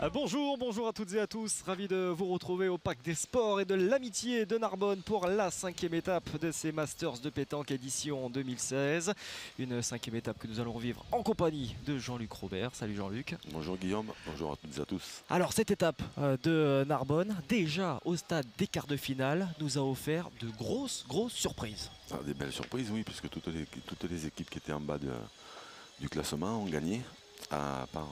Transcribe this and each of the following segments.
Bonjour, bonjour à toutes et à tous, ravi de vous retrouver au Parc des Sports et de l'Amitié de Narbonne pour la 5e étape de ces Masters de pétanque édition 2016. Une 5e étape que nous allons vivre en compagnie de Jean-Luc Robert. Salut Jean-Luc. Bonjour Guillaume, bonjour à toutes et à tous. Alors cette étape de Narbonne, déjà au stade des quarts de finale, nous a offert de grosses surprises. Ah, des belles surprises, oui, puisque toutes les équipes qui étaient en bas du classement ont gagné, à part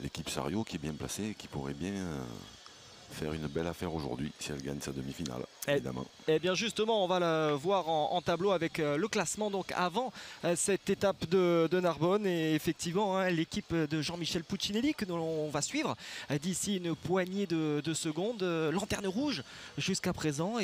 l'équipe Sario qui est bien placée et qui pourrait bien faire une belle affaire aujourd'hui si elle gagne sa demi-finale, évidemment. Et bien justement, on va le voir en tableau avec le classement donc avant cette étape de Narbonne. Et effectivement, l'équipe de Jean-Michel Puccinelli que l'on va suivre d'ici une poignée de secondes, lanterne rouge jusqu'à présent,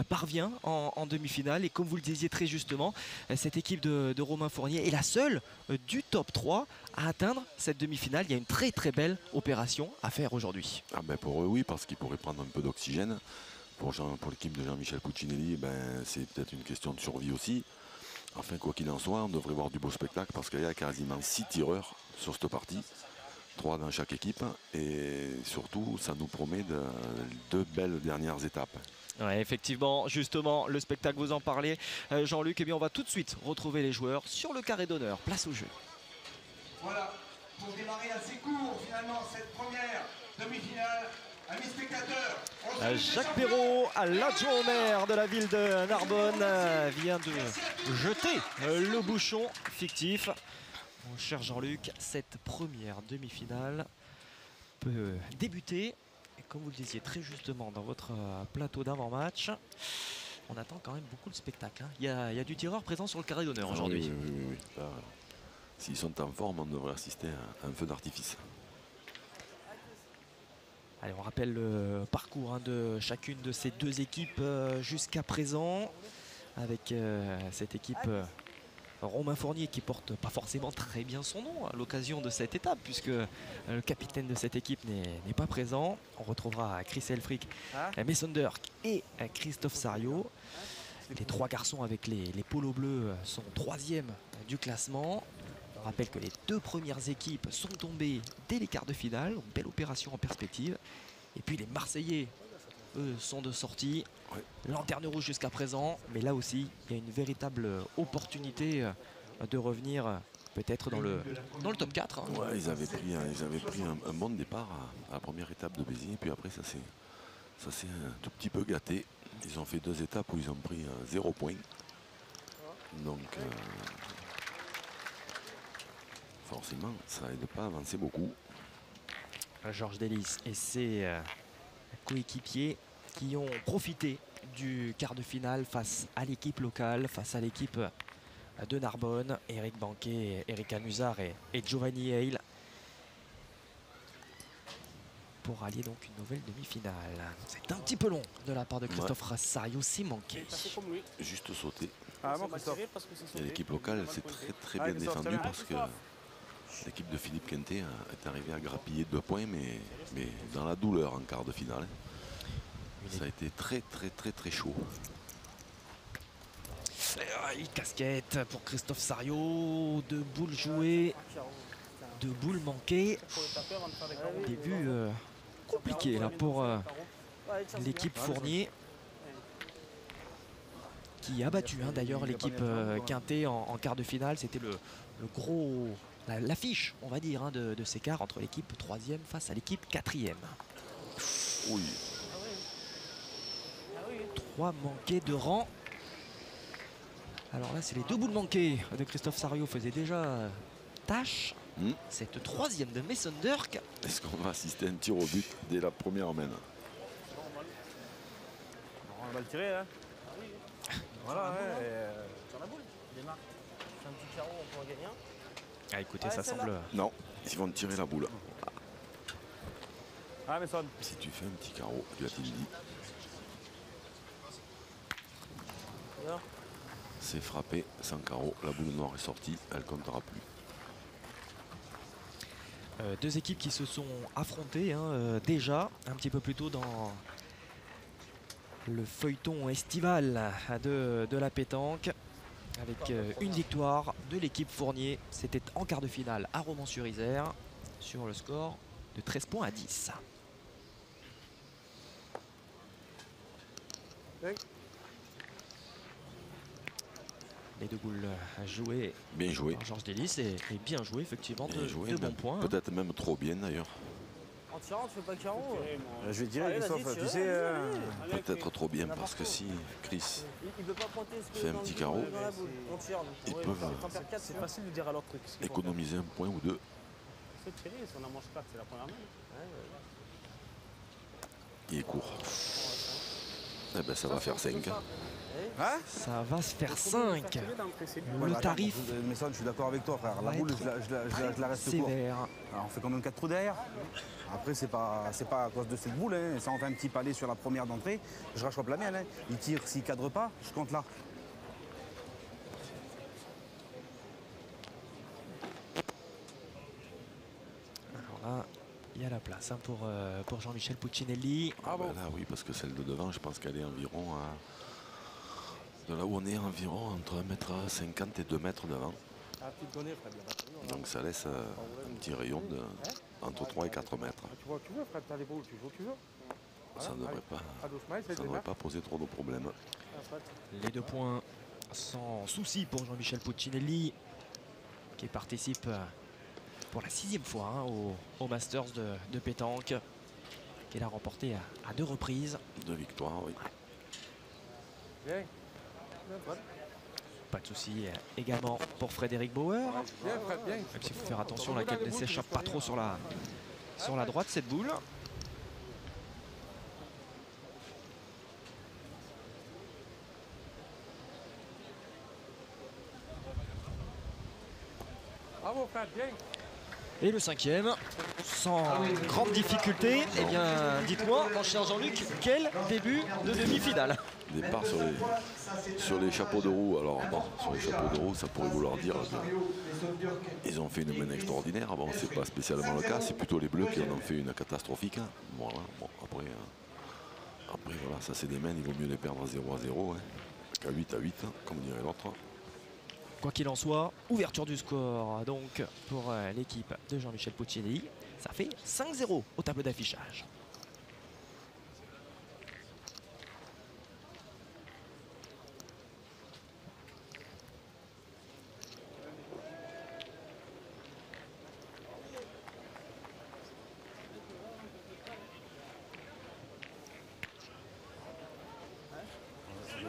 parvient en demi-finale. Et comme vous le disiez très justement, cette équipe de Romain Fournier est la seule du top 3 à atteindre cette demi-finale. Il y a une très belle opération à faire aujourd'hui. Ah ben pour eux oui, parce qu'ils pourraient prendre un peu d'oxygène. Pour l'équipe de Jean-Michel Puccinelli, c'est peut-être une question de survie aussi. Enfin, quoi qu'il en soit, on devrait voir du beau spectacle parce qu'il y a quasiment 6 tireurs sur cette partie, 3 dans chaque équipe. Et surtout, ça nous promet deux belles dernières étapes. Ouais, effectivement, justement, le spectacle, vous en parlez, Jean-Luc. On va tout de suite retrouver les joueurs sur le carré d'honneur. Place au jeu. Voilà, pour démarrer assez court finalement cette première demi-finale. Amis spectateurs, Jacques Perrault, l'adjoint au maire de la ville de Narbonne, vient de jeter le bouchon fictif. Mon cher Jean-Luc, cette première demi-finale peut débuter. Et comme vous le disiez très justement dans votre plateau d'avant-match, on attend quand même beaucoup de spectacle. Il y a du tireur présent sur le carré d'honneur aujourd'hui. Oui. S'ils sont en forme, on devrait assister à un feu d'artifice. Allez, on rappelle le parcours de chacune de ces deux équipes jusqu'à présent. Avec cette équipe Romain Fournier qui porte pas forcément très bien son nom à l'occasion de cette étape, puisque le capitaine de cette équipe n'est pas présent. On retrouvera Chris Elfrick, Mason Dirk et Christophe Sario. Les trois garçons avec les polos bleus sont 3e du classement. On rappelle que les deux premières équipes sont tombées dès les quarts de finale. Une belle opération en perspective. Et puis les Marseillais, eux, sont de sortie. Ouais. Lanterne rouge jusqu'à présent. Mais là aussi, il y a une véritable opportunité de revenir peut-être dans le top 4. Ouais, ils avaient pris un bon départ à la première étape de Béziers. Et puis après, ça s'est un tout petit peu gâté. Ils ont fait 2 étapes où ils ont pris 0 points. Donc, forcément, ça aide pas à avancer beaucoup. Georges Delis et ses coéquipiers qui ont profité du quart de finale face à l'équipe locale, face à l'équipe de Narbonne, Eric Banquet, Eric Anusard et Giovanni Hale, pour allier donc une nouvelle demi-finale. C'est un petit peu long de la part de Christophe Rassario, c'est manqué. Juste sauter. Et l'équipe locale s'est très bien défendue parce que l'équipe de Philippe Quintet est arrivée à grappiller 2 points, mais dans la douleur en quart de finale. Ça a été très chaud. Une casquette pour Christophe Sario, 2 boules jouées, 2 boules manquées. Début compliqué là pour l'équipe Fournier, qui a battu d'ailleurs l'équipe Quintet en quart de finale. C'était le gros, l'affiche on va dire de ces quarts entre l'équipe 3e face à l'équipe 4e. Oui. 3 manqués de rang. Alors là, c'est les 2 boules manquées de Christophe Sario faisaient déjà tâche. Cette 3e de Mason Dirk. Est-ce qu'on va assister à un tir au but dès la première mène? On va le tirer là. Voilà, sur la boule. Démarre. Fais un petit carreau, on pourra gagner un. Ah, écoutez, ça semble. Non, ils vont tirer la boule. Ah, mais sonne. Si tu fais un petit carreau, lui a-t-il dit. C'est frappé, sans carreau, la boule noire est sortie, elle ne comptera plus. 2 équipes qui se sont affrontées déjà un petit peu plus tôt dans le feuilleton estival de la pétanque, avec une victoire de l'équipe Fournier. C'était en quart de finale à Romans-sur-Isère sur le score de 13 points à 10. Les deux boules jouées Bien joué. par Georges Delis et bien joué effectivement, Bien joué, de bons points. Hein. Peut-être même trop bien d'ailleurs. En tirant, tu fais pas carreau. Je vais dire, Allez, Christophe, vas-y, tu tire, sais, vas-y. Peut-être trop bien parce que si Chris Il peut pas pointer ce que fait un dans petit le- carreau, dans la boule. On tire. ils Ouais, peuvent, c'est pas faire quatre, c'est facile de dire à leur truc. ce qu'ils vont économiser un point ou deux. faire. C'est tirer, si on en mange 4, c'est la première main. Il est court. Eh ben ça va faire 5. Hein Ça va se faire 5. Ouais, Le bah, tarif attends, mais ça, je suis d'accord avec toi, frère. La va boule, être je la reste court. sévère. Alors, on fait quand même 4 trous derrière. Après, c'est pas à cause de cette boule. Hein. Ça, on fait un petit palais sur la première d'entrée. Je rachoppe la mienne. Hein. Il tire, s'il cadre pas, je compte là. Alors là, il y a la place hein, pour Jean-Michel Puccinelli. Ah ben là oui, parce que celle de devant, je pense qu'elle est environ à... De là où on est, environ entre 1,50 m et 2 mètres devant. Donc ça laisse un petit rayon de entre 3 et 4 mètres. Tu vois, frère, t'as les boules, tu joues, tu veux. Ça ne devrait pas poser trop de problèmes. Les 2 points sans souci pour Jean-Michel Puccinelli qui participe pour la 6e fois hein, au Masters de pétanque qu'il a remporté à 2 reprises. 2 victoires, oui. Viens, Pas de souci également pour Frédéric Bauer. viens, frère, viens. Même s'il faut faire attention là qu'elle ne s'échappe pas trop sur la droite cette boule. Bravo, frère, viens. Et le 5e, sans grande difficulté. Eh bien, dites-moi, mon cher Jean-Luc, quel début de demi-finale? Départ sur les chapeaux de roue. Alors bon, sur les chapeaux de roue, ça pourrait vouloir dire qu'ils ont fait une main extraordinaire. Bon, c'est pas spécialement le cas, c'est plutôt les Bleus qui en ont fait une catastrophique. Voilà, bon, après voilà, ça c'est des mains, il vaut mieux les perdre à 0-0 hein, qu'à 8-8, comme dirait l'autre. Quoi qu'il en soit, ouverture du score donc pour l'équipe de Jean-Michel Puccinelli. Ça fait 5-0 au tableau d'affichage.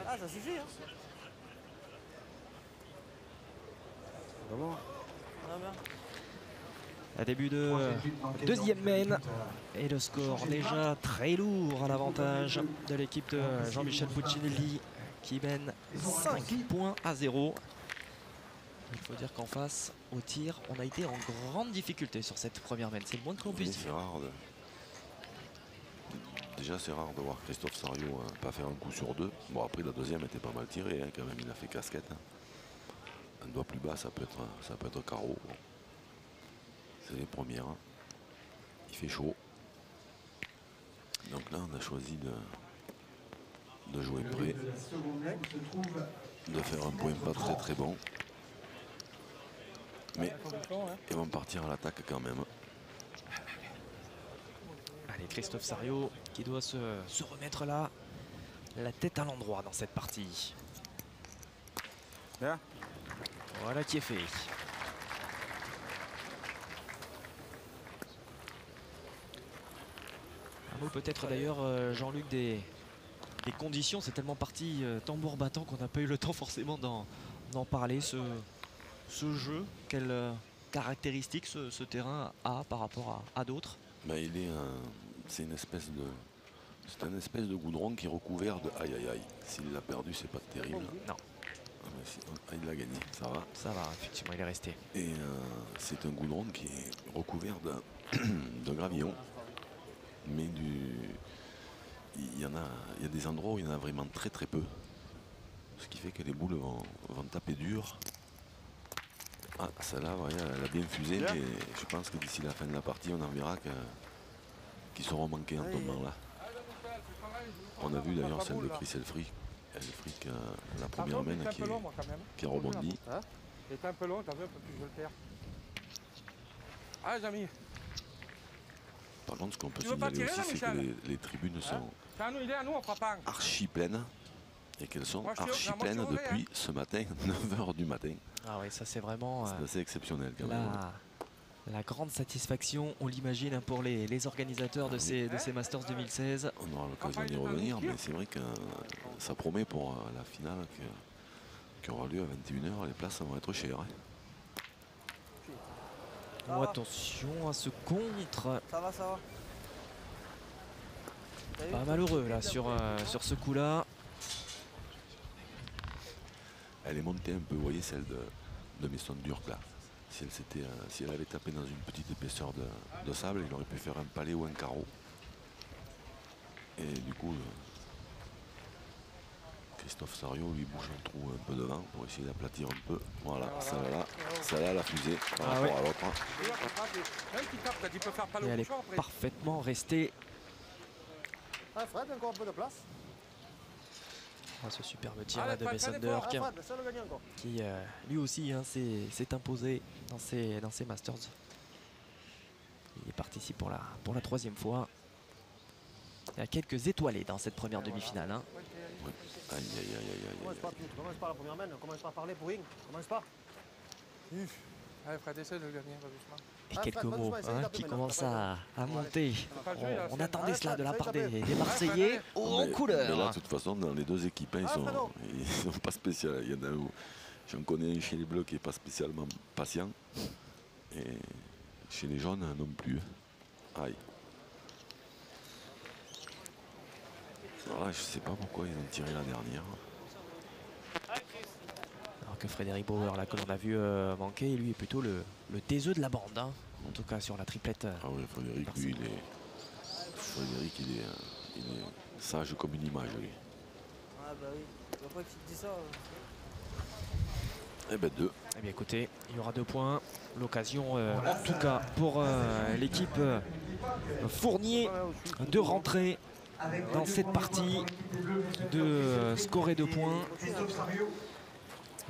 Ah, ça suffit, hein. Ah, bien. À début de deuxième main et le score déjà très lourd à l'avantage de l'équipe de Jean-Michel Puccinelli qui mène 5-0. Il faut dire qu'en face, au tir, on a été en grande difficulté sur cette première main. C'est le moins que l'on puisse C'est dire. rare Déjà c'est rare de voir Christophe Sariot pas faire un coup sur 2. Bon après la deuxième était pas mal tirée hein, quand même, il a fait casquette. Hein. Un doigt plus bas ça peut être carreau. Bon. C'est les premières. Hein. Il fait chaud. Donc là on a choisi de jouer près. De faire un point pas très bon. Mais ils vont partir à l'attaque quand même. Allez, Christophe Sariot qui doit se remettre là, la tête à l'endroit dans cette partie. Bien. Voilà qui est fait. Un mot peut-être d'ailleurs, Jean-Luc, des conditions. C'est tellement parti tambour battant qu'on n'a pas eu le temps forcément d'en parler. Ce jeu, quelles caractéristiques ce terrain a par rapport à d'autres? Ben, c'est un espèce de goudron qui est recouvert de aïe aïe aïe. S'il l'a perdu, c'est pas terrible. Non. Ah, mais il l'a gagné, ça va. Ça va, effectivement, il est resté. Et c'est un goudron qui est recouvert de gravillon. Mais il y a des endroits où il y en a vraiment très peu. Ce qui fait que les boules vont taper dur. Ah, celle-là, elle a bien fusé, mais je pense que d'ici la fin de la partie, on en verra qu'ils seront manqués en tombant là. On a vu d'ailleurs celle de Chris Elfrick, la première main qui a rebondi. Il était un peu long, t'as vu un peu plus, je vais le faire. Ah, Jamy. Par contre, ce qu'on peut Tu veux pas signaler tirer, aussi, c'est que Michel les tribunes sont C'est à nous, il est à nous, on fera pas. archi pleines. Et qu'elles sont Moi, je suis- archi non, moi, je suis pleines mauvais, depuis ce matin, 9 h du matin. Ah oui, ça c'est vraiment C'est assez exceptionnel quand même. la grande satisfaction, on l'imagine, hein, pour les organisateurs de ces Masters 2016. On aura l'occasion d'y revenir, mais c'est vrai que ça promet pour la finale qui aura lieu à 21 h. Les places vont être chères. Hein. Oh, attention à ce contre. Ça va, ça va. Pas malheureux là sur ce coup-là. Elle est montée un peu, vous voyez, celle de Mason Durk là. Si elle avait tapé dans une petite épaisseur de sable, il aurait pu faire un palais ou un carreau. Et du coup, Christophe Sariot lui bouge un trou un peu devant pour essayer d'aplatir un peu. Voilà, celle-là, la fusée par rapport à l'autre. Même qui tape, quand il peut faire pas Et le elle est bouchon après. parfaitement restée. Ah, Fred, encore un peu de place. Oh, ce superbe tir Allez, là de Fred, Mason fais l'effort. Durk, Ah, Fred, c'est le gagnant encore. qui lui aussi hein, s'est imposé dans ces Masters. Il participe pour la troisième fois. Il y a quelques étoilés dans cette première demi-finale. Hein. Aïe, aïe, aïe, aïe, Commence aïe, pas, aïe. tu commences pas la première main, commence pas à parler pour rien. Commence pas. Allez, Fred, essaie de le gagner, va doucement. Et Ah, quelques Fred, mots vas-y, hein, tape qui maintenant, commencent tape à monter. pas le jeu, il a On fait- attendait cela de la Fred, part Fred, des Fred, Marseillais en Mais couleur. là, de toute façon, dans les deux équipes, hein, ils sont pas spéciaux. Il y en a où j'en connais un chez les Bleus qui n'est pas spécialement patient. Et chez les jaunes, non plus. Aïe. Alors là, je sais pas pourquoi ils ont tiré la dernière. Alors que Frédéric Bauer, là, que l'on a vu manquer, lui est plutôt le taiseux de la bande. Hein. En tout cas sur la triplette. Ah oui, Frédéric, lui, il est sage comme une image, lui. Ah, bah oui. Je vois pas que tu te dis ça. Eh ben, 2. Eh bien écoutez, il y aura 2 points. L'occasion en tout cas pour l'équipe Fournier de rentrer dans cette partie, de scorer 2 points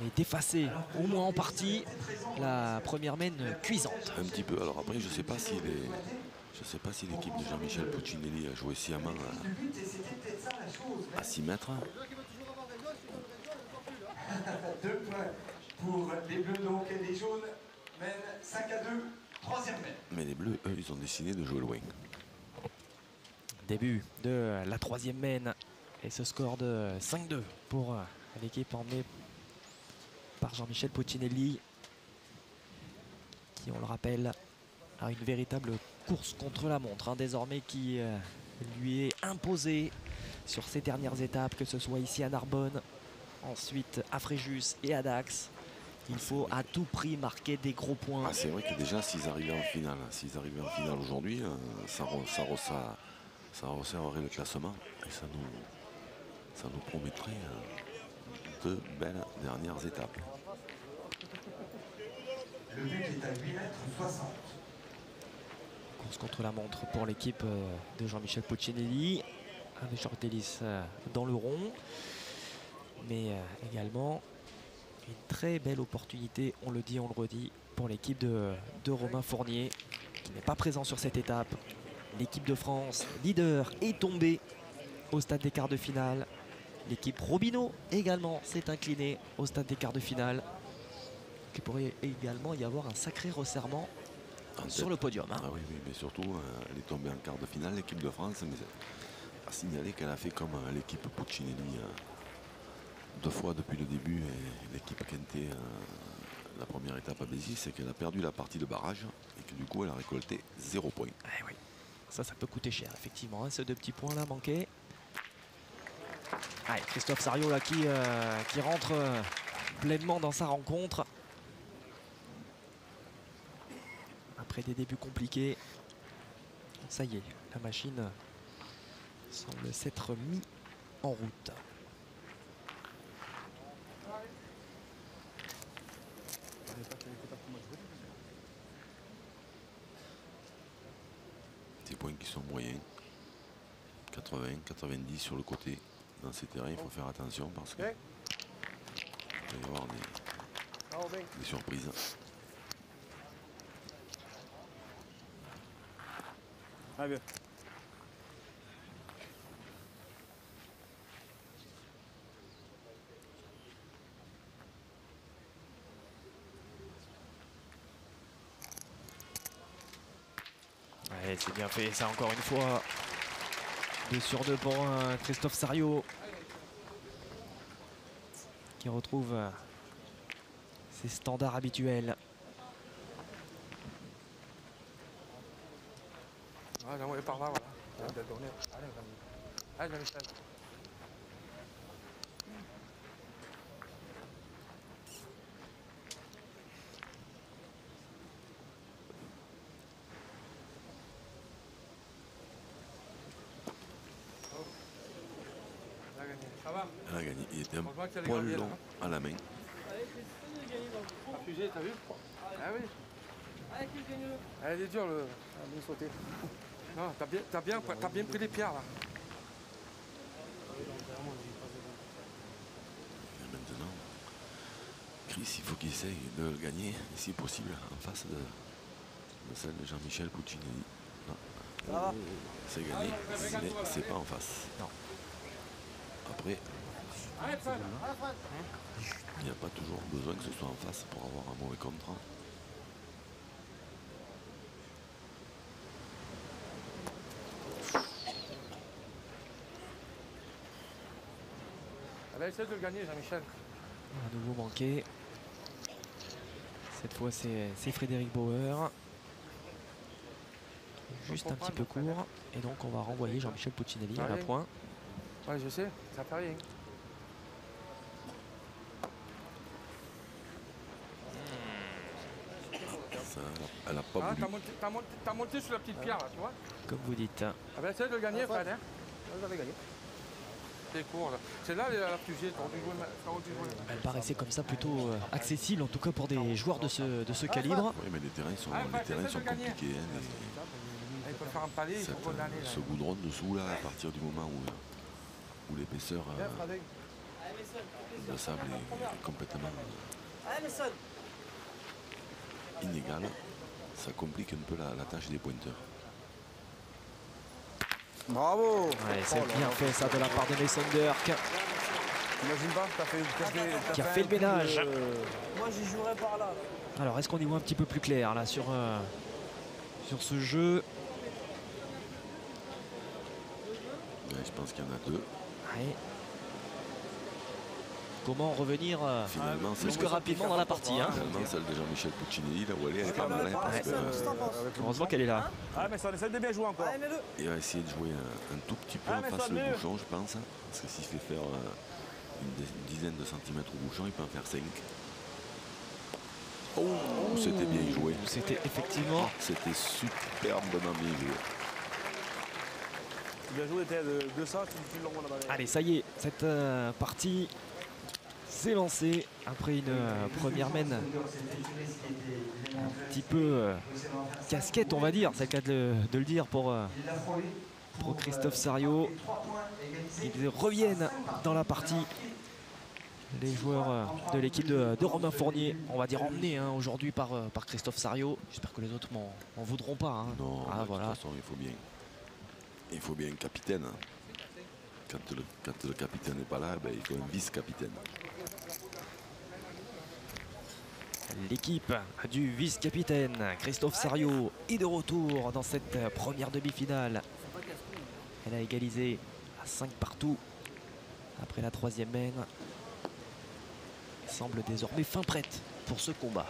et d'effacer au moins en partie la première main cuisante. Un petit peu. Alors après, je sais pas si l'équipe de Jean-Michel Puccinelli a joué sciemment à 6 mètres. 2 points pour les Bleus donc et les jaunes mènent 5 à 2, troisième mène. Mais les Bleus, eux, ils ont décidé de jouer loin. Début de la troisième main et ce score de 5-2 pour l'équipe emmenée par Jean-Michel Puccinelli, qui, on le rappelle, a une véritable course contre la montre, hein, désormais, qui lui est imposée sur ces dernières étapes, que ce soit ici à Narbonne, ensuite à Fréjus et à Dax. Il faut à tout prix marquer des gros points. Ah, c'est vrai que déjà, s'ils arrivaient en finale aujourd'hui, ça resserrerait le classement et ça nous promettrait de belles dernières étapes. Le but est à 8 mètres 60. Course contre la montre pour l'équipe de Jean-Michel Puccinelli, avec Georges Delis dans le rond, mais également une très belle opportunité, on le dit, on le redit, pour l'équipe de Romain Fournier, qui n'est pas présent sur cette étape. L'équipe de France, leader, est tombée au stade des quarts de finale. L'équipe Robineau également s'est inclinée au stade des quarts de finale. Il pourrait également y avoir un sacré resserrement sur le podium. Hein. Ah oui, mais surtout, elle est tombée en quart de finale, l'équipe de France, mais a signalé qu'elle a fait comme l'équipe Puccinelli 2 fois depuis le début, et l'équipe Quintet, la première étape à Béziers, c'est qu'elle a perdu la partie de barrage et que du coup elle a récolté 0 points. Eh oui. Ça peut coûter cher, effectivement, hein, ces 2 petits points là manqués. Allez, Christophe Sariot là qui rentre pleinement dans sa rencontre. Après des débuts compliqués, ça y est, la machine semble s'être mise en route. Des points qui sont moyens. 80, 90 sur le côté. Dans ces terrains, il faut faire attention parce qu'il va y avoir des surprises. Ah bien. Ouais, c'est bien fait, ça encore une fois. 2 sur 2 pour Christophe Sariot. Qui retrouve ses standards habituels. Ah, j'ai envoyé par là, voilà. Allez, Jean-Michel. Elle a gagné. Ça va? Elle a gagné. Il était un Heureusement qu'elle est poil gardée, là, long hein. à la main. La fusée, t'as vu? Ah oui. Elle est dure, le. Elle a bien sauté. Non, t'as bien pris les pierres, là. Et maintenant, Chris, il faut qu'il essaye de le gagner, si possible, en face de celle de Jean-Michel Puccinelli. Non. C'est gagné, mais c'est pas en face. Non. Après, il n'y a pas toujours besoin que ce soit en face pour avoir un mauvais contrat. Elle a essayé de le gagner, Jean-Michel. À nouveau manqué. Cette fois c'est Frédéric Bauer. Juste un petit peu court. Et donc on va renvoyer Jean-Michel Puccinelli à la pointe. Ouais, je sais, ça fait rien. Ça, elle a pas Ah, voulu. t'as monté sur la petite pierre, là, tu vois? Comme vous dites. Elle va essayer de le gagner, Fred, hein? Vous avez gagné. C'est court, là. C'est là, la fusée, t'aurais dû jouer. Elle paraissait comme ça plutôt accessible, en tout cas pour des joueurs de ce calibre. Oui, mais les terrains sont, compliqués. Hein, Il peut faire un palais, il faut qu'on aille, là. ce goudron dessous, là, à partir du moment où l'épaisseur de sable est complètement inégale, ça complique un peu la tâche des pointeurs. Bravo. Ouais, c'est bien fait ça de la part de Mason Dirk. T'imagines pas, Qui a fait le ménage. Moi, j'y jouerais par là. Alors, est-ce qu'on y voit un petit peu plus clair là sur ce jeu? Ouais, je pense qu'il y en a deux. Ouais. Comment revenir Finalement, plus que rapidement dans la partie, hein. Finalement, celle de Jean-Michel Puccinelli, là où elle est pas mal. Hein, parce que, Heureusement qu'elle est là. Ah mais ça, on essaie de bien jouer encore. il va essayer de jouer un tout petit peu en face le bouchon, je pense. Hein, parce que s'il fait faire une dizaine de centimètres au bouchon, il peut en faire 5. Oh, c'était bien joué. C'était effectivement. C'était superbement bien joué. Bien joué, t'es de ça, tu l'envoies là-bas. Allez, ça y est, cette partie s'est lancée après une première mène un petit peu casquette, on va dire, c'est le cas de le dire pour Christophe Sariot. Ils reviennent dans la partie. Les joueurs de l'équipe de Romain Fournier, on va dire emmenés hein, aujourd'hui par Christophe Sariot. J'espère que les autres m'en voudront pas. Hein. Non, Ah, de voilà. toute façon, il faut bien un capitaine. Hein. Quand le capitaine n'est pas là, ben, il faut un vice-capitaine. L'équipe du vice-capitaine Christophe Sariot est de retour dans cette première demi-finale. Elle a égalisé à 5 partout après la troisième mène. Elle semble désormais fin prête pour ce combat.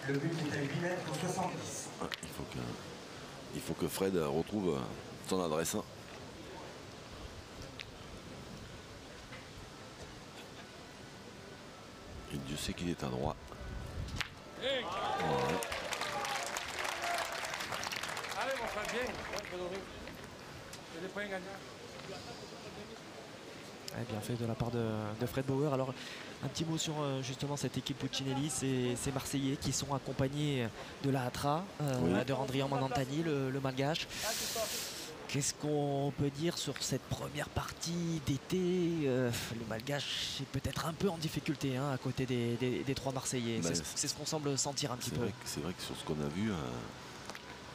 Le but est à 8 mètres 70. Ah, il faut que Fred retrouve son adresse. Et Dieu sait qu'il est à droite. Voilà. Allez, mon frère, bien. C'est des points gagnants. Ouais, bien fait de la part de Fred Bauer. Alors un petit mot sur justement cette équipe Puccinelli, ces Marseillais qui sont accompagnés de la Hatra, Oui. de Randrian Mandantani, le Malgache. Qu'est-ce qu'on peut dire sur cette première partie d'été? Le Malgache est peut-être un peu en difficulté hein, à côté des trois Marseillais. Ben, C'est ce qu'on semble sentir un petit peu. C'est vrai que sur ce qu'on a vu,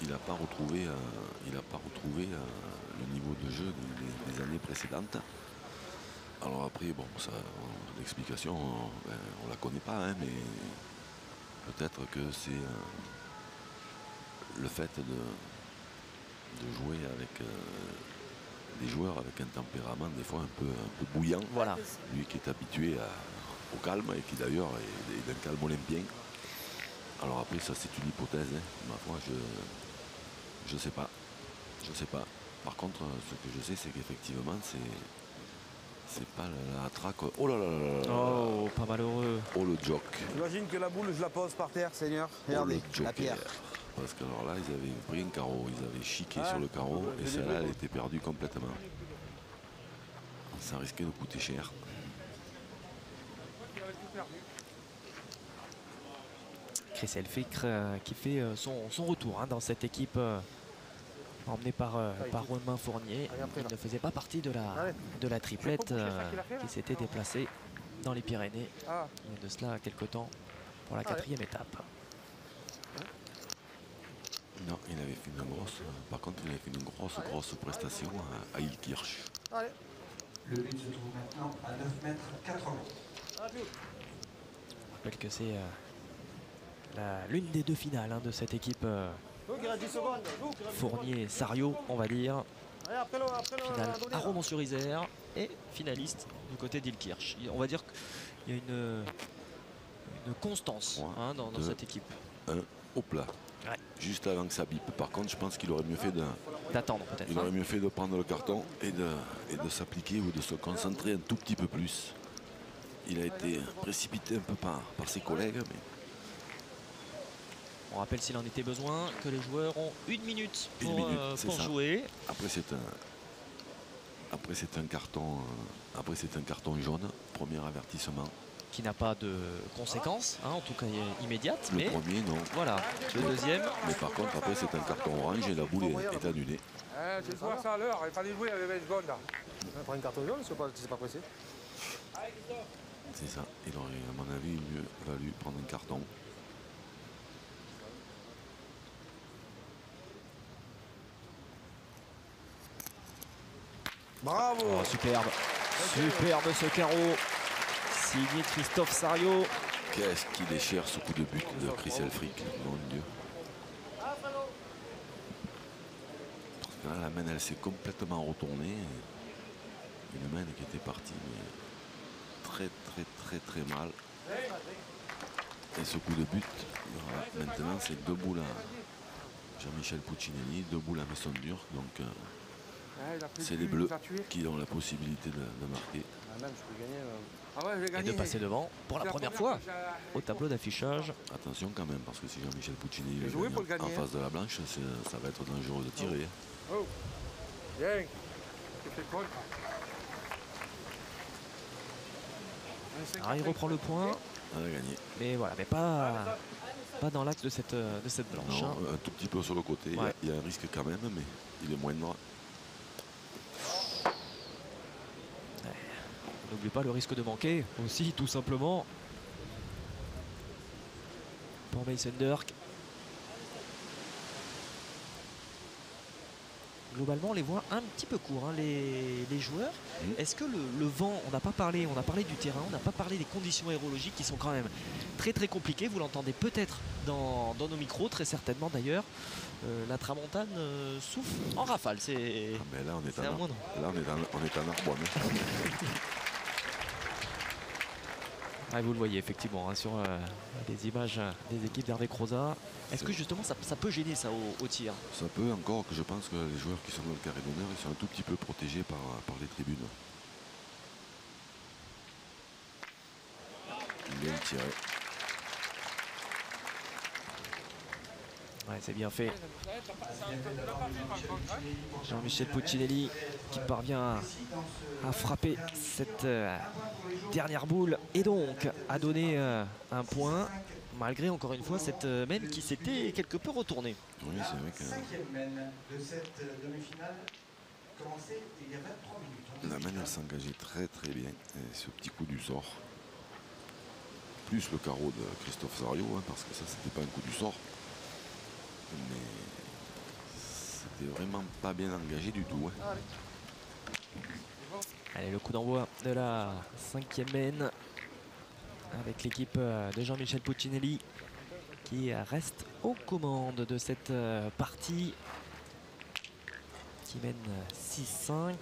qu'il n'a pas retrouvé, le niveau de jeu des années précédentes. Alors après, bon, ça, l'explication, on la connaît pas, hein, mais peut-être que c'est le fait de jouer avec des joueurs avec un tempérament des fois un peu bouillant. Voilà. Lui qui est habitué au calme et qui d'ailleurs est d'un calme olympien. Alors après, ça c'est une hypothèse, hein. Ma foi, je sais pas. Je sais pas. Par contre, ce que je sais, c'est qu'effectivement, c'est pas la traque. Oh là là là là là. Oh, pas malheureux. Oh le jock. J'imagine que la boule, je la pose par terre, Seigneur. Regardez, Oh, le la pierre. joker. Parce que alors là, ils avaient pris un carreau, ils avaient chiqué sur le carreau et celle-là, elle était perdue complètement. Ça risquait de coûter cher. Chris Elfikr qui fait son retour hein, dans cette équipe emmenée par Romain Fournier. Il ne faisait pas partie de la triplette qui s'était déplacée dans les Pyrénées il y a de cela quelques temps pour la 4e étape. Non, il avait fait une grosse. Par contre, il avait fait une grosse prestation à Ilkirch. Le but se trouve maintenant à 9 mètres 80. Je rappelle que c'est l'une des deux finales hein, de cette équipe Fournier-Sario, on va dire. Finale à Romans-sur-Isère et finaliste du côté d'Ilkirch. On va dire qu'il y a une constance hein, dans cette équipe. Au plat. Ouais. Juste avant que ça bipe. Par contre, je pense qu'il aurait mieux fait d'attendre peut-être. Il aurait mieux fait de prendre le carton et de s'appliquer ou de se concentrer un tout petit peu plus. Il a été précipité un peu par ses collègues. Mais... On rappelle s'il en était besoin que les joueurs ont 1 minute pour ça. jouer. Après c'est un carton jaune, premier avertissement. Qui n'a pas de conséquences, hein, en tout cas immédiate. Le premier, non. Voilà, le deuxième. Mais par contre, après, c'est un carton orange et la boule est annulée. C'est soir ça à l'heure, il fallait jouer avec 20 secondes. On va prendre une carte jaune, c'est pas pressé. C'est ça. Il aurait, à mon avis, mieux valu prendre un carton. Bravo. Oh, superbe. Superbe ce carreau. Signé Christophe Sario. Qu'est-ce qu'il est cher ce coup de but de Chris Elfikr, mon Dieu. Parce que là, la main, elle s'est complètement retournée. Une main qui était partie, mais très mal. Et ce coup de but, maintenant, c'est 2 boules à Jean-Michel Puccinelli, 2 boules à Maisonneuve. Donc, c'est les Bleus qui ont la possibilité de marquer. Et de passer devant pour la première fois au tableau d'affichage. Attention quand même, parce que si Jean-Michel Puccinelli en face de la blanche, ça va être dangereux de tirer. Oh, bien. Alors, il reprend le point. On a gagné. Mais voilà, mais pas dans l'axe de cette blanche. Non, un tout petit peu sur le côté. Ouais. Il y a un risque quand même, mais il est moindre. N'oublie pas le risque de manquer aussi, tout simplement. Pour Mason Dirk. Globalement, on les voit un petit peu courts, hein, les joueurs. Est-ce que le vent, on a parlé du terrain, on n'a pas parlé des conditions aérologiques qui sont quand même très compliquées. Vous l'entendez peut-être dans nos micros, très certainement d'ailleurs. La tramontane souffle en rafale. Mais là, on est en Narbonne. Ah, vous le voyez effectivement hein, sur les images des équipes d'Hervé Croza. Est-ce que justement ça peut gêner ça au tir? Ça peut encore, que je pense que les joueurs qui sont dans le carré d'honneur, ils sont un tout petit peu protégés par les tribunes. Bien tiré. Ouais, c'est bien fait. Jean-Michel Puccinelli qui parvient à frapper cette dernière boule et donc à donner un point malgré encore une fois cette mène qui s'était quelque peu retournée. Oui, c'est vrai que... 5e mène de cette demi-finale commencée il y a 23 minutes. La main, elle s'engageait très bien. Et ce petit coup du sort, plus le carreau de Christophe Sario, hein, parce que ça, c'était pas un coup du sort. Mais n'était vraiment pas bien engagé du tout. Hein. Allez, le coup d'envoi de la 5e mène avec l'équipe de Jean-Michel Puccinelli qui reste aux commandes de cette partie, qui mène 6-5.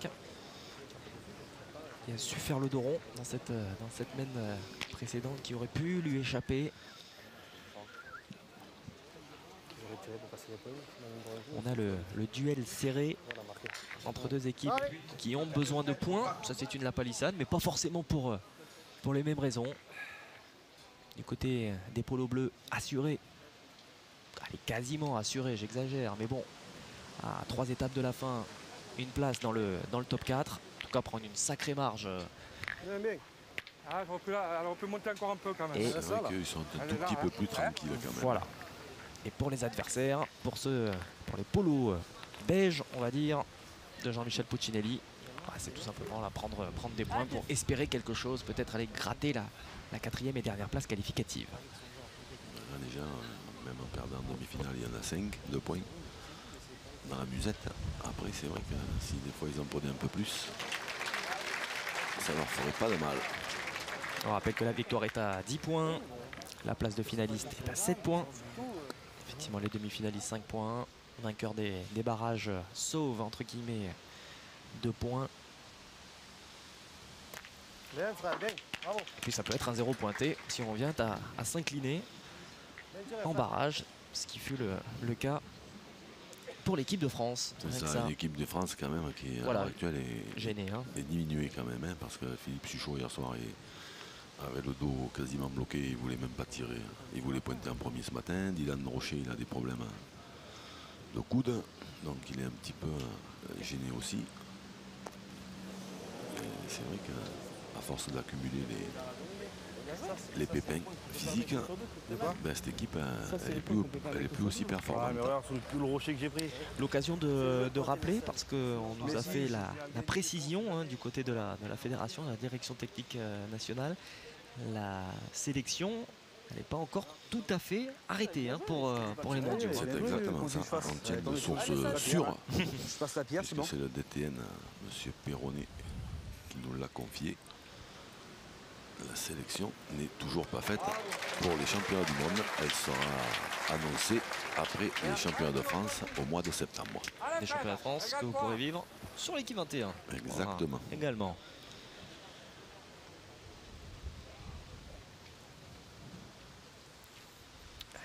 Il a su faire le dos rond dans cette mène précédente qui aurait pu lui échapper. On a le duel serré entre deux équipes qui ont besoin de points. Ça, c'est une lapalissade, mais pas forcément pour les mêmes raisons. Du côté des polos bleus, assuré. Allez, quasiment assuré, j'exagère, mais bon, à 3 étapes de la fin, une place dans le top 4. En tout cas, prendre une sacrée marge. Bien, bien. Ah, alors on peut monter encore un peu quand même. Et c'est vrai qu'ils sont un tout petit peu plus tranquilles quand même. Voilà. Et pour les adversaires, pour les polos beige, on va dire, de Jean-Michel Puccinelli, c'est tout simplement là, prendre des points pour espérer quelque chose, peut-être aller gratter la 4e et dernière place qualificative. Là, déjà, même en perdant en demi-finale, il y en a 5, 2 points dans la musette. Après, c'est vrai que si des fois ils en prenaient un peu plus, ça leur ferait pas de mal. On rappelle que la victoire est à 10 points, la place de finaliste est à 7 points. Effectivement, les demi-finalistes 5 points, vainqueur des barrages sauve entre guillemets 2 points. Bien frère, bien, bravo. Et puis ça peut être un 0 pointé si on vient à s'incliner en barrage, ce qui fut le cas pour l'équipe de France. C'est ça, l'équipe de France quand même qui à l'heure actuelle est gênée, hein. Est diminuée quand même, hein, parce que Philippe Suchot hier soir avait le dos quasiment bloqué, il voulait même pas tirer. Il voulait pointer en premier ce matin. Dylan Rocher, il a des problèmes de coude, donc il est un petit peu gêné aussi. C'est vrai qu'à force d'accumuler les pépins physiques, ben, cette équipe elle est plus aussi performante. Ah, mais regarde, c'est le rocher que j'ai pris. L'occasion de rappeler, parce qu'on nous a fait la précision hein, du côté de la fédération, de la direction technique nationale. La sélection n'est pas encore tout à fait arrêtée hein, pour les mondiaux. C'est exactement ça. On tient de sources sûres. Je passe la pierre, c'est bon. C'est le DTN, M. Perronnet, qui nous l'a confié. La sélection n'est toujours pas faite pour les championnats du monde. Elle sera annoncée après les championnats de France au mois de septembre. Les championnats de France que vous pourrez vivre sur l'équipe 21. Exactement. Voilà, également.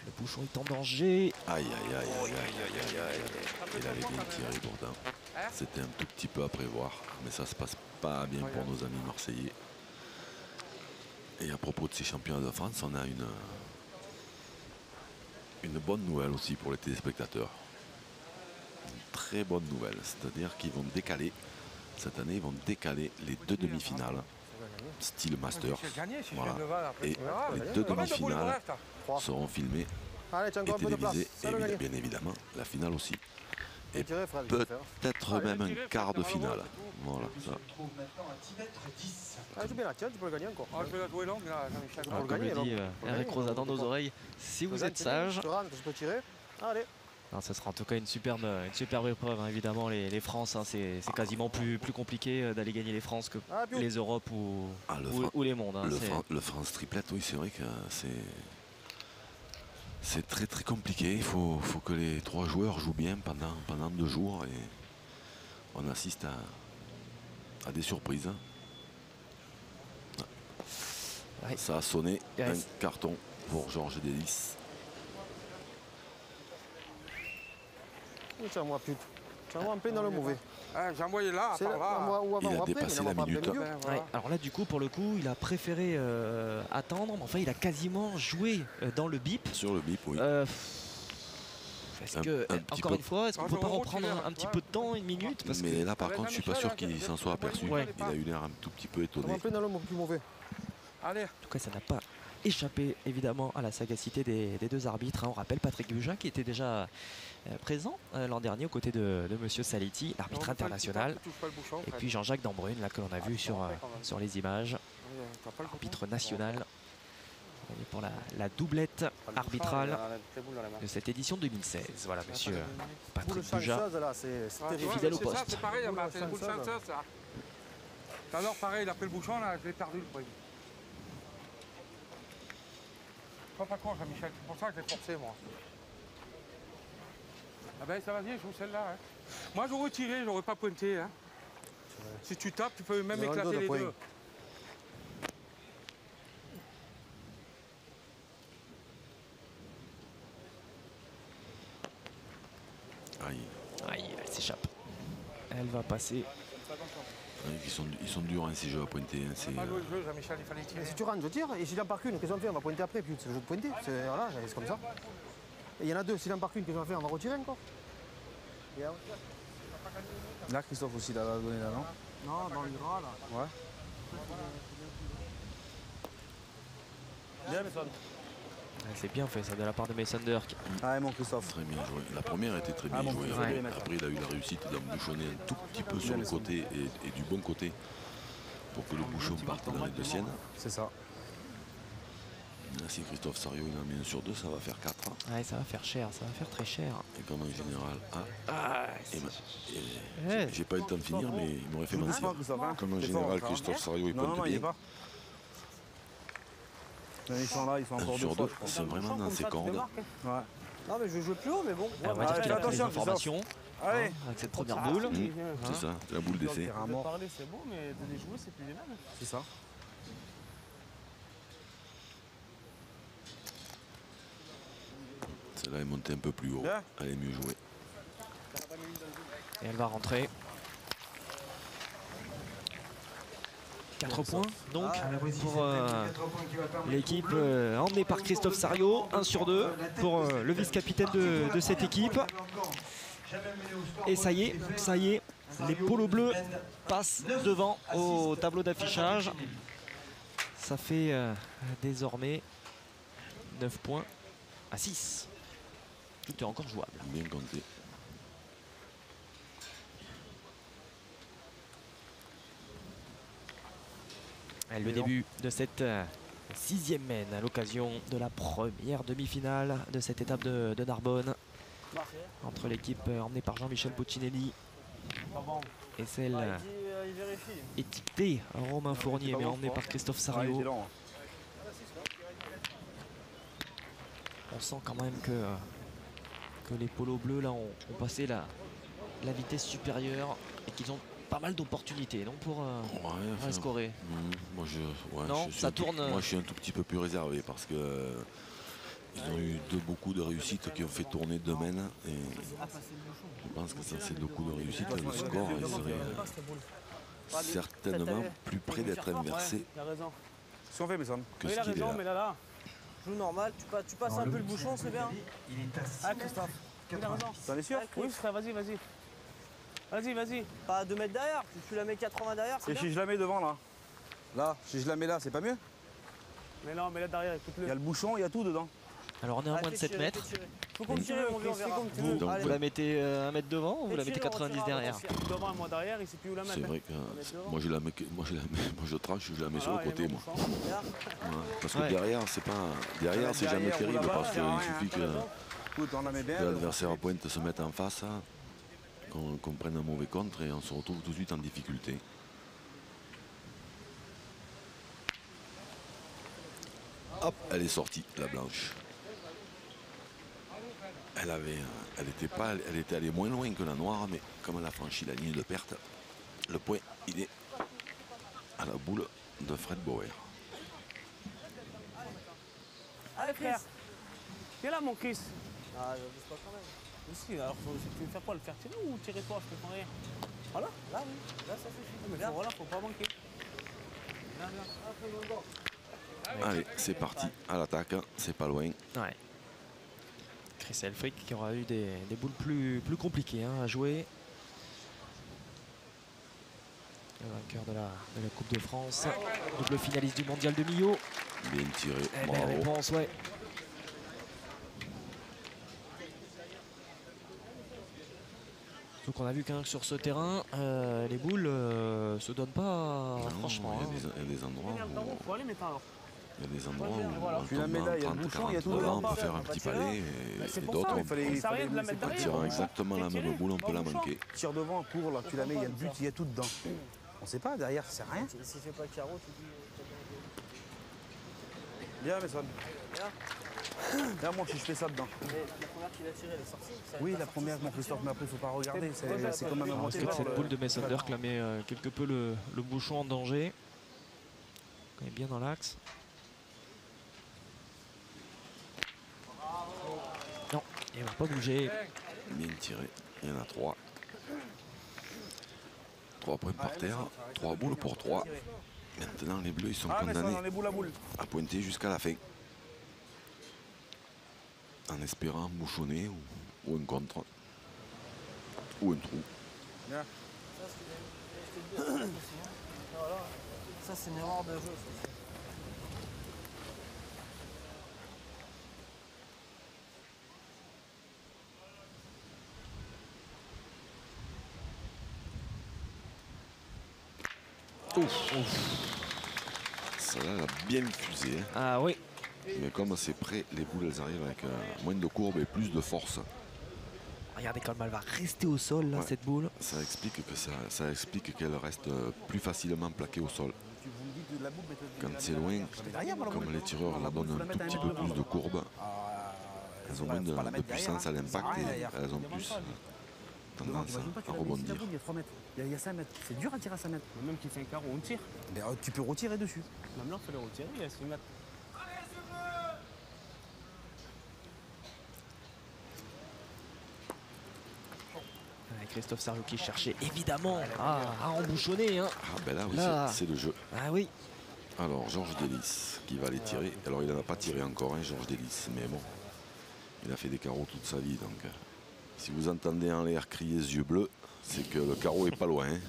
Le bouchon est en danger. Aïe, aïe, aïe, aïe, aïe, aïe, aïe. Il avait bien tiré pourtant. C'était un tout petit peu à prévoir, mais ça se passe pas bien pour nos amis marseillais. Et à propos de ces championnats de France, on a une bonne nouvelle aussi pour les téléspectateurs. Une très bonne nouvelle, c'est-à-dire qu'ils vont décaler, cette année, ils vont décaler les 2 demi-finales, style Master. Voilà. Et les 2 demi-finales seront filmées et télévisées, et bien évidemment, la finale aussi. Et peut-être même un quart de finale. Voilà, ça. Ah, tu peux la tiens, tu peux le gagner encore. Ah, je vais la jouer longue là, Jean-Michel. Alors, comme le dit Eric Rosa dans nos oreilles, si vous êtes sage, Je rentre, je peux tirer. Allez. non, ce sera en tout cas une superbe épreuve, hein, évidemment. Les France, hein, c'est quasiment plus compliqué d'aller gagner les France que les Europes ou les mondes. Hein, le France triplette, oui, c'est vrai que c'est très très compliqué. Il faut que les 3 joueurs jouent bien pendant 2 jours et on assiste à des surprises. Ouais. Ça a sonné, un carton pour Georges Delis. Tiens-moi pute. Tiens-moi en plein dans le mauvais. Ah, j'ai envoyé là, C'est par là. ou avant Il a ou après, dépassé mais la non, pas minute. en plein milieu. Ouais, alors là, du coup, pour le coup, il a préféré attendre. Mais enfin, il a quasiment joué dans le bip. Sur le bip, oui. Est-ce que, encore une fois, est-ce qu'on ne peut pas reprendre un petit peu de temps, une minute parce Mais que... là, par contre, je suis pas sûr qu'il s'en soit aperçu. Ouais. Il a eu l'air un tout petit peu étonné. En plein dans le plus mauvais. Allez. En tout cas, ça n'a pas échappé évidemment à la sagacité des 2 arbitres. Hein. On rappelle Patrick Buja qui était déjà présent l'an dernier aux côtés de Monsieur Saletti, l'arbitre international. Et puis Jean-Jacques Dambrune, là que l'on a vu sur les images, arbitre national Et pour la doublette arbitrale de cette édition 2016. Voilà, monsieur Patrick Buja. Fidèle au poste. C'est pareil, c'est une boule chanceuse, ça. Tout à l'heure, pareil, il a pris le bouchon, là, je l'ai perdu le premier. Pas con, Jean-Michel, c'est pour ça que je l'ai forcé, moi. Ah ben, ça vas-y, je joue celle-là. Hein. Moi, j'aurais tiré, j'aurais pas pointé. Hein. Si tu tapes, tu peux même éclater les deux. Aïe. Aïe, elle s'échappe. Elle va passer. Ils sont durs, hein, ces jeux à pointer. Hein, C'est pas joué le jeu, Jean-Michel, il fallait tirer. Si tu rentres, je tire, et si j'en marque une, qu'est-ce qu'on fait? On va pointer après, puis c'est le jeu de pointer. Voilà, c'est comme ça. Et il y en a deux, si j'en marque une, qu'est-ce qu'on fait? On va retirer encore. Là, Christophe aussi, l'a donné là, non? Non, dans le gras, là. Ouais. Bien, Mason. C'est bien fait ça de la part de Mason Dirk. Ah, mon Christophe. Très bien joué. La première était très bien bon, jouée. ouais. Après, il a eu la réussite d'embouchonner un tout petit peu sur le côté et du bon côté pour que le bouchon parte dans les deux siennes. C'est ça. Là, si Christophe Sario il en met un sur deux, ça va faire 4. Ouais, ça va faire cher, ça va faire très cher. Et comme en général, Ouais. j'ai pas eu le temps de finir, mais il m'aurait fait Doucement, mentir. Christophe, hein. Comme en C'est général, fort, Christophe Sario il Non, pointe non, il est bien. pas. Ils sont là, ils sont encore Un sur deux deux, fois, je crois. c'est vraiment dans ses cordes. Ouais. Non, mais je vais jouer plus haut, mais bon. On va dire qu'il a pris les attention, informations Allez. avec cette première boule. C'est ça, c'est la boule d'essai. Terrain mort. Parler, c'est beau, mais de les jouer, c'est plus les mêmes. C'est ça. Celle-là est montée un peu plus haut. Bien. Elle est mieux jouée. Et elle va rentrer. 4 points donc pour l'équipe emmenée par Christophe Sario. 1 sur 2 pour le vice-capitaine de cette équipe. Et ça y est, les polos bleus passent devant au tableau d'affichage. Ça fait désormais 9 points à 6. Tout est encore jouable. Bien compté. Le début de cette 6e mène à l'occasion de la première demi-finale de cette étape de Narbonne entre l'équipe emmenée par Jean-Michel Puccinelli et celle étiquetée Romain Fournier mais emmenée par Christophe Sario. On sent quand même que les polos bleus là ont passé la vitesse supérieure et qu'ils ont pas mal d'opportunités non pour scorer. Moi, Non, ça tourne. Moi, je suis un tout petit peu plus réservé parce que ils ont eu beaucoup de réussites qui ont fait tourner deux mènes. Et je pense que ça, c'est beaucoup de réussites. Le score il serait certainement plus près d'être inversé Il a raison. Ce qu'on fait, Mason. que Il ce a qu'il est raison, là. mais là, joue normal. Tu passes un peu le bouchon, c'est bien. Il est à Ah, Christophe. Il a raison. T'en es sûr? Oui, frère, vas-y. Vas-y. Pas à 2 mètres derrière. Tu la mets 80 derrière, c'est Et bien. si je la mets devant, là? Là, si je la mets là, c'est pas mieux? Mais non, mais là derrière, Il y écoute-le. a le bouchon, il y a tout dedans. Alors on est à moins de 7 mètres. Faut qu'on tire, mon vieux, on verra. Donc, Vous la mettez 1 mètre devant ou vous la mettez Fais tirer, 90 on tirera, derrière? parce que devant et moi derrière, il sait plus où la mettre. C'est vrai que moi je tranche, je la mets sur le côté moi. Ouais, parce que Ouais. derrière c'est pas derrière c'est jamais Derrière ou terrible là-bas, parce qu'il suffit que Écoute, on la met bien. l'adversaire à pointe se mette en face, qu'on prenne un mauvais contre et on se retrouve tout de suite en difficulté. Hop, elle est sortie, la blanche. Elle était allée moins loin que la noire, mais comme elle a franchi la ligne de perte, le point il est à la boule de Fred Bauer. Allez, frère. Viens là, mon Chris. Ah, je sais pas quand même. Aussi, alors tu veux faire quoi? Le faire tirer ou tirer toi? Je comprends rien. Voilà, là, oui. Là, ça suffit. Mais voilà, faut pas manquer. Allez, c'est parti, à l'attaque, c'est pas loin. Ouais. Chris Elfrick qui aura eu des boules plus compliquées à jouer. Le vainqueur de la Coupe de France, double finaliste du mondial de Millau. Bien tiré, Belle bravo. réponse, ouais. Surtout qu'on a vu qu'un sur ce terrain, les boules se donnent pas Non, franchement. il y a des endroits où Faut aller, mais pas alors. Il y a des endroits où en Puis la tombant médaille, il y a le 30, bouchon, il y a 40 tout dedans, on dedans. peut faire un petit palais C'est et pour d'autres, ça, Il fallait ça arrive de la mettre en derrière. tirant exactement la même boule, on peut la manquer. Tire devant, cours, là, tu la mets, il y a le but, il y a tout dedans. On sait pas, derrière, ça sert à rien. Si tu fais pas carreau, tu dis. Viens, mais ça. Viens, moi, si je fais ça dedans. Mais la première qu'il a tirée, elle est sortie. Oui, la première, mon Christophe, mais après, il ne faut pas regarder. C'est comme un Alors, est-ce que cette boule de Messenger met quelque peu le bouchon en danger? Elle est bien dans l'axe. Non, il va pas bouger. Bien tiré. Il y en a 3. 3 points par terre. 3 boules pour 3. Maintenant, les bleus, ils sont Ah, mais ça, condamnés dans les boules à boules. à pointer jusqu'à la fin. En espérant bouchonner ou un contre. Ou un trou. Viens. Ça, c'est une erreur de jeu. Ça. Ça là, elle a bien fusé. Hein. Ah oui. Mais comme c'est prêt, les boules, elles arrivent avec moins de courbe et plus de force. Regardez comme elle va rester au sol, là, Ouais. cette boule. Ça explique que ça explique qu'elle reste plus facilement plaquée au sol. Quand c'est loin, comme les tireurs la donnent un tout petit peu plus de courbe, elles ont moins de puissance à l'impact et elles ont plus tendance à rebondir. Il y a 3 mètres, il y a 5 mètres. C'est dur à tirer à 5 mètres. Même qui fait un carreau, on tire. Mais, tu peux retirer dessus. Même là, il faut le retirer, il y a 6 mètres. Christophe Sariou qui cherchait évidemment à embouchonner. Hein. Ah ben là, oui, Là. c'est le jeu. Ah oui. Alors Georges Delis qui va les tirer. Alors il n'en a pas tiré encore un, Georges Delis, mais bon, il a fait des carreaux toute sa vie. Donc si vous entendez en l'air crier yeux bleus, c'est que le carreau est pas loin. Hein.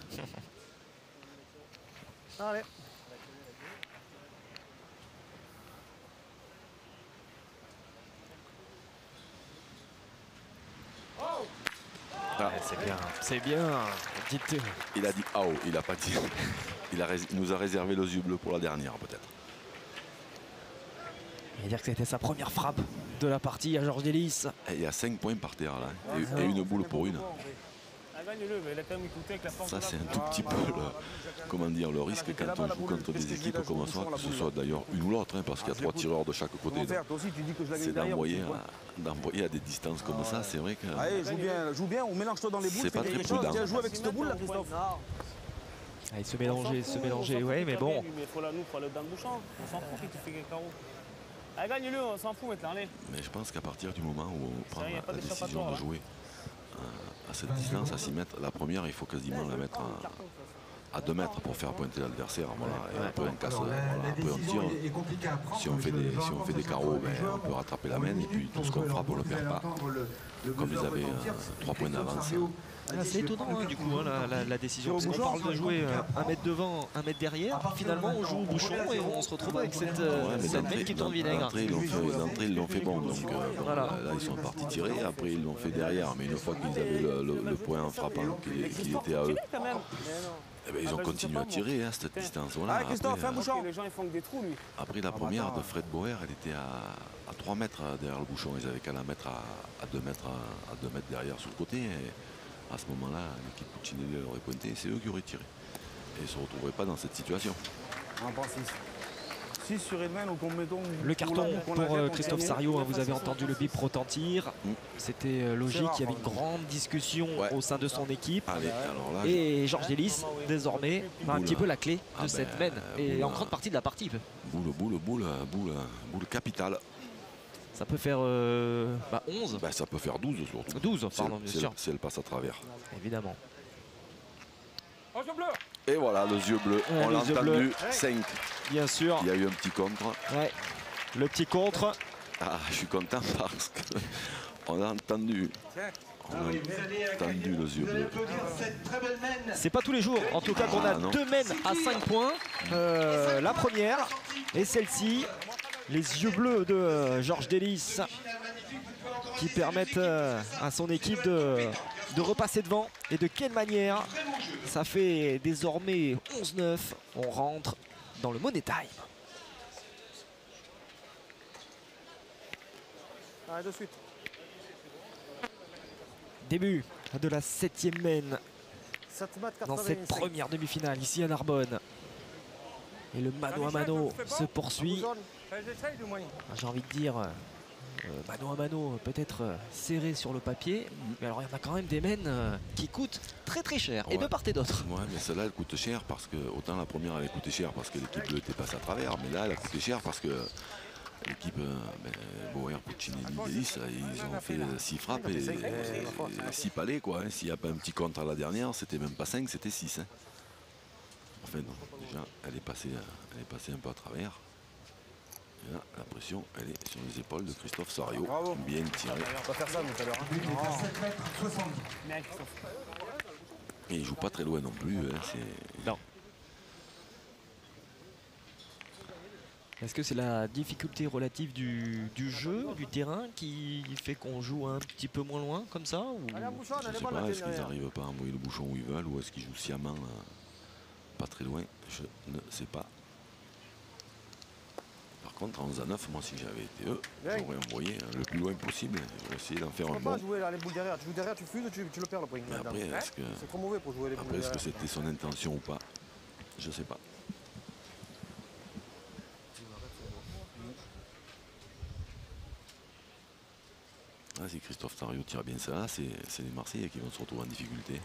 Allez. Ah, C'est bien. C'est bien. Dites. il a dit « oh », il a pas dit. Il nous a réservé les yeux bleus pour la dernière peut-être. Il va dire que c'était sa première frappe de la partie à Georges Delis. Et il y a 5 points par terre là. Et une boule pour une. Ah, gagne-le, mais il a quand même écouté avec la force. Ça c'est un tout petit peu le risque quand on joue contre des équipes comme ça, que ce soit d'ailleurs une ou l'autre, hein, parce qu'il y a 3 tireurs de chaque côté. Comment faire, toi aussi, tu dis que je la C'est gagne derrière. d'envoyer à des distances comme ça, c'est vrai que Allez, joue bien, ou mélange-toi dans les boules. C'est pas fais quelque très chose. prudent. Tiens, joue avec cette boule là, Christophe. Allez, se mélanger, ouais, mais bon. Mais faut aller dans le bouchon. On s'en fout qu'il fait quelques carreaux. Allez, gagne-le, on s'en fout, maintenant, allez. mais je pense qu'à partir du moment où on prend Il y a pas la décision d'échappatoire, de là. jouer à cette distance, à 6 mètres, la première, il faut quasiment la mettre à 2 mètres pour faire pointer l'adversaire. Voilà. Et après, on casse, Alors, voilà, la après on décision tire. est compliquée à prendre. Si on fait des carreaux, ben, on peut rattraper la main et puis tout ce qu'on frappe, on ne le perd pas. Comme ils avaient 3 points d'avance. Ah, c'est étonnant hein, du coup hein, la décision. Parce qu'on parle de jouer 1 mètre devant, 1 mètre derrière. Finalement on joue au bouchon et on se retrouve avec cette mètre qui tourne vinaigre. D'entrée, ils l'ont fait bon. Donc, Voilà. là, ils sont partis tirer. Après, ils l'ont fait derrière. Mais une fois qu'ils avaient le point en frappant, qu'il était à eux, Quand même. eh ben, ils ont continué à tirer à cette distance. Voilà. Allez, Christophe, fais un bouchon. Les gens, ils font que des trous, lui. Après la première de Fred Bauer, elle était à 3 mètres derrière le bouchon. Ils avaient qu'à la mettre à 2 mètres, à 2 mètres derrière sur le côté. Et à ce moment-là, l'équipe Puccinelli aurait pointé. C'est eux qui auraient tiré. Et ils ne se retrouveraient pas dans cette situation. On prend 6 sur Edmond, ou mettons. Le carton pour Christophe Sariou, hein, vous avez entendu le bip retentir. C'était logique, il y avait une grande discussion Ouais. au sein de son équipe. Allez, alors là, Et Georges Delis, désormais, a un Boule. petit peu la clé Ah de cette ben, mène. Et boule. en grande partie de la partie. boule capitale. Ça peut faire 11, Ben, ça peut faire 12 surtout. 12, pardon, bien sûr. Si elle passe à travers. Évidemment. Oh, bleu. Et voilà, le yeux bleu. Ouais, On l'a les yeux entendu. bleus. 5. Bien sûr. Il y a eu un petit contre. Ouais. Le petit contre. Ah, je suis content parce qu'on a entendu. On a entendu le yeux bleu. C'est pas tous les jours, en tout cas, qu'on a non. 2 mènes à 5 points. La première et celle-ci. Les yeux bleus de Georges Delis qui permettent à son équipe de repasser devant. Et de quelle manière? Ça fait désormais 11-9. On rentre dans le Money Time. Allez, de suite. Début de la 7e main 7 mètres dans cette 85. première demi-finale ici à Narbonne. Et le mano à mano se poursuit. J'essaye du moins. J'ai envie de dire mano à mano peut-être serré sur le papier. Mais alors il y en a quand même des mains qui coûtent très très cher. Et Ouais. de part et d'autre. Ouais, mais celle-là, elle coûte cher parce que, autant la première, elle coûtait cher parce que l'équipe bleue était passée à travers, mais là, elle a coûté cher parce que l'équipe Bauer, Puccinelli, Delis, ils ont fait 6 frappes et 6 palets, quoi. Hein. S'il n'y a pas un petit contre à la dernière, c'était même pas 5, c'était 6. Hein. Enfin, non, déjà, elle est passée un peu à travers. Et là, la pression, elle est sur les épaules de Christophe Sarayo. Bravo. Bien tiré. On va faire ça tout à l'heure. Hein. But est à 7 mètres 70. Bien, Christophe. Et il joue pas très loin non plus. Hein. C'est... Non. Est-ce que c'est la difficulté relative du jeu, du terrain, qui fait qu'on joue un petit peu moins loin comme ça ou... Allez, un bouchon, Je elle ne est sais bonne la pas, est-ce qu'ils dernière. n'arrivent pas à envoyer le bouchon où ils veulent ou est-ce qu'ils jouent sciemment pas très loin, je ne sais pas. Par contre, en 11-9, moi si j'avais été eux, Bien. j'aurais envoyé le plus loin possible, j'aurais essayé d'en faire Tu un peux pas bon. jouer là, les boules derrière. Tu joues derrière, tu fuses, tu le perds le point. Mais après, est-ce que, C'est trop mauvais pour jouer les boules après, est-ce que derrière. c'était son intention ou pas? Je sais pas. Ah, si Christophe Sarayo tire bien ça, c'est les Marseillais qui vont se retrouver en difficulté.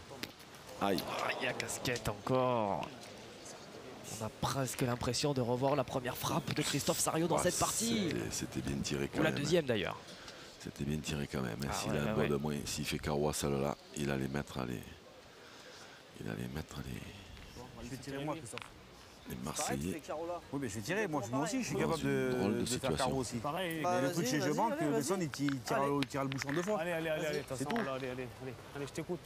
Aïe. Aïe, la casquette encore. On a presque l'impression de revoir la première frappe de Christophe Sarayo dans Ah, cette partie. C'était bien tiré quand Ou la même. deuxième d'ailleurs. C'était bien tiré quand même. Hein. Ah S'il ouais, a un ouais, doigt ouais. de moins, s'il fait carreau à celle-là, il allait mettre les. Il allait mettre Je vais tirer moi, Christophe. les Pareil, tu Marseillais. fais carreau là. Oui, mais je vais tirer. Moi aussi, je suis Dans capable une drôle de de faire situation. carreau aussi. Pareil. Mais le vas-y, truc, c'est que je vas-y, manque, allez, Besson, vas-y. il tire le bouchon 2 fois. Allez, allez, allez, allez, de toute C'est façon, tout. là, allez, allez, allez, je t'écoute.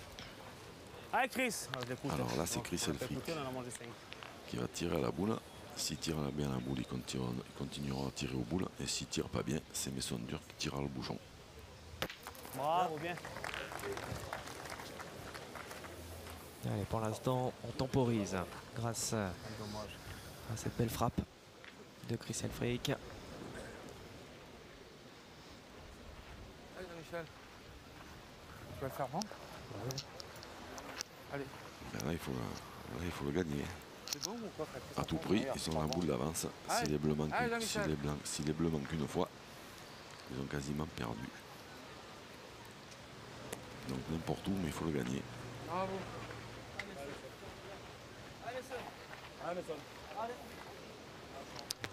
Allez, Chris. Ah, je l'écoute. Alors là, c'est Chris On l'a Elfric écouté, on en a mangé 5. qui va tirer à la boule. S'il tire bien à la boule, il continuera à tirer aux boules. Et s'il tire pas bien, c'est Messon Dur qui tirera le bouchon. Bravo, bien. Allez, pour l'instant, on temporise grâce à cette belle frappe de Chris Elfric. Allez, Jean-Michel. Tu vas le faire, non? Allez. Ben là, il faut le gagner. C'est bon ou quoi, Fred? À tout prix, ils sont dans la boule d'avance. Si les Bleus manquent, Allez, Jean-Michel. si les Bleus manquent une fois, ils ont quasiment perdu. Donc n'importe où, mais il faut le gagner. Bravo.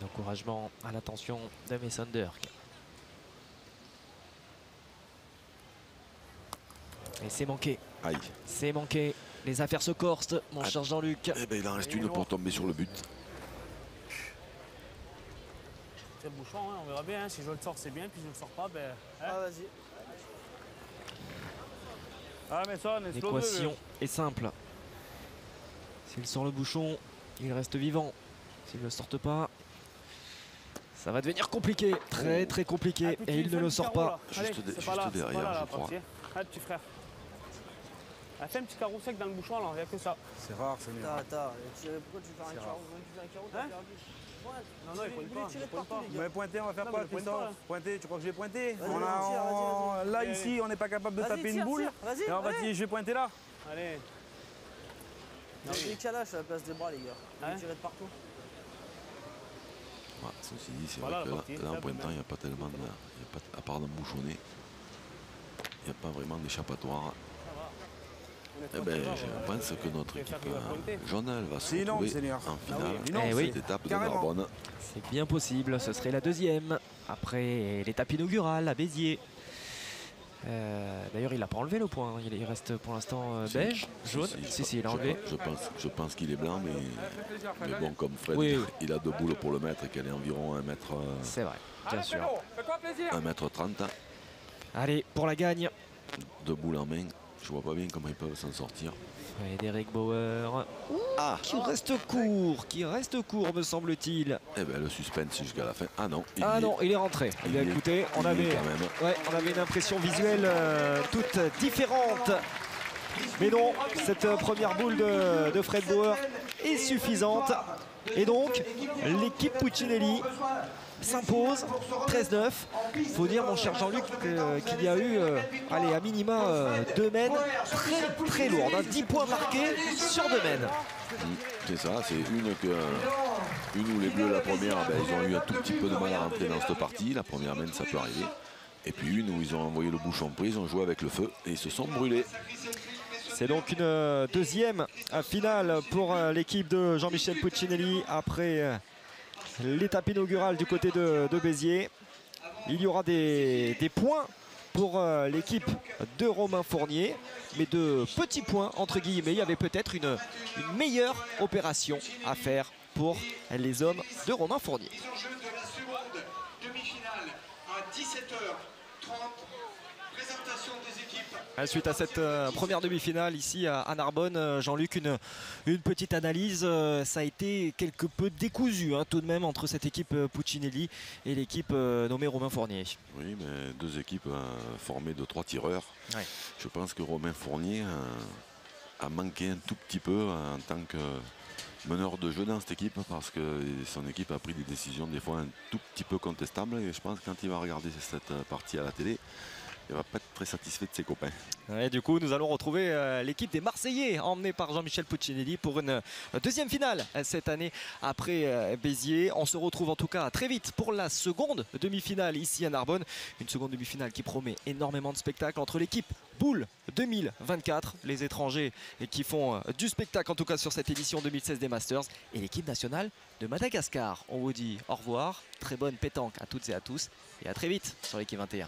L'encouragement à l'attention de Messon Dirk. Et c'est manqué, Aïe. c'est manqué. Les affaires se corsent, mon cher Jean-Luc. Eh ben, il en reste une pour tomber sur le but. C'est le bouchon, hein, on verra bien. Hein. Si je le sors, c'est bien. Puis je le sors pas, ben. Hein. Ah, vas-y. Ah, mais ça, on est slow L'équation est simple. S'il sort le bouchon, il reste vivant. S'il ne le sort pas, ça va devenir compliqué, très très compliqué. Et il ne le sort pas. Juste derrière, je crois. Allez, petit frère. Elle fait un petit carreau sec dans le bouchon, là, il n'y a que ça. C'est rare, c'est mieux. Attends, pourquoi tu fais un carreau? Tu fais un carreau, t'as Hein perdu. Non, non, il pointe pas. tirer Il pointe partout, pas. les gars. Mais pointer, on va faire Non, quoi, mais le pointe Christophe? pas. Pointer, tu crois que je vais pointer? Vas-y, On a, vas-y, tire, vas-y, là, Allez, ici, on n'est pas capable de Vas-y, taper une tire, boule. tire, vas-y, Et on va allez. dire, je vais pointer là. Allez. Il y a des calages à la place des bras, les gars. Hein Vous tirez de partout. Ouais, ceci dit, c'est Voilà, vrai la que partie, là, en ça, pointant, même. il n'y a pas tellement de. À part d'embouchonner, il n'y a pas vraiment d'échappatoire. Eh ben, je pense que notre équipe jaune, elle va se C'est énorme, retrouver Seigneur. en finale oui. de Eh oui. cette étape de Carrément. Narbonne. C'est bien possible, ce serait la deuxième. Après l'étape inaugurale à Béziers. D'ailleurs, il n'a pas enlevé le point. Il reste pour l'instant Si. beige, jaune. Si, il a enlevé. Je pense qu'il est blanc, mais bon, comme Fred, Oui, oui. il a 2 boules pour le mettre et qu'elle est environ 1 mètre, C'est vrai, bien sûr. Fais-toi plaisir. 1 mètre 30. Allez, pour la gagne. 2 boules en main. Je vois pas bien comment ils peuvent s'en sortir. Frédéric Bauer. Ah, Qui reste court, me semble-t-il. eh ben, le suspense jusqu'à la fin. Ah non, Ah non, il est rentré. Eh bien, Il est- écoutez, on il y est avait quand même. on avait une impression visuelle toute différente. Mais non, cette première boule de Fred Bauer est suffisante. Et donc, l'équipe Puccinelli s'impose 13-9. Il faut dire, mon cher Jean-Luc, qu'il y a eu allez, à minima 2 mènes très très lourdes. 10 points marqués sur 2 mènes. C'est ça, c'est une où les Bleus, la première, ils ont eu un tout petit peu de mal à rentrer dans cette partie. La première mène, ça peut arriver. Et puis une où ils ont envoyé le bouchon pris, ils ont joué avec le feu et ils se sont brûlés. C'est donc une deuxième finale pour l'équipe de Jean-Michel Puccinelli après l'étape inaugurale du côté de Béziers. Il y aura des points pour l'équipe de Romain Fournier, mais de petits points entre guillemets. Il y avait peut-être une meilleure opération à faire pour les hommes de Romain Fournier. Mise en jeu de la seconde demi-finale à 17h30. Présentation des équipes. Suite à cette première demi-finale ici à Narbonne, Jean-Luc, une petite analyse. Ça a été quelque peu décousu tout de même entre cette équipe Puccinelli et l'équipe nommée Romain Fournier. Oui, mais deux équipes formées de 3 tireurs. Ouais. Je pense que Romain Fournier a manqué un tout petit peu en tant que meneur de jeu dans cette équipe parce que son équipe a pris des décisions des fois un tout petit peu contestables et je pense que quand il va regarder cette partie à la télé, il ne va pas être très satisfait de ses copains. Ouais, du coup, nous allons retrouver l'équipe des Marseillais emmenée par Jean-Michel Puccinelli pour une deuxième finale cette année après Béziers. On se retrouve en tout cas très vite pour la seconde demi-finale ici à Narbonne. Une seconde demi-finale qui promet énormément de spectacles entre l'équipe Boule 2024, les étrangers qui font du spectacle en tout cas sur cette édition 2016 des Masters, et l'équipe nationale de Madagascar. On vous dit au revoir, très bonne pétanque à toutes et à tous et à très vite sur l'équipe 21.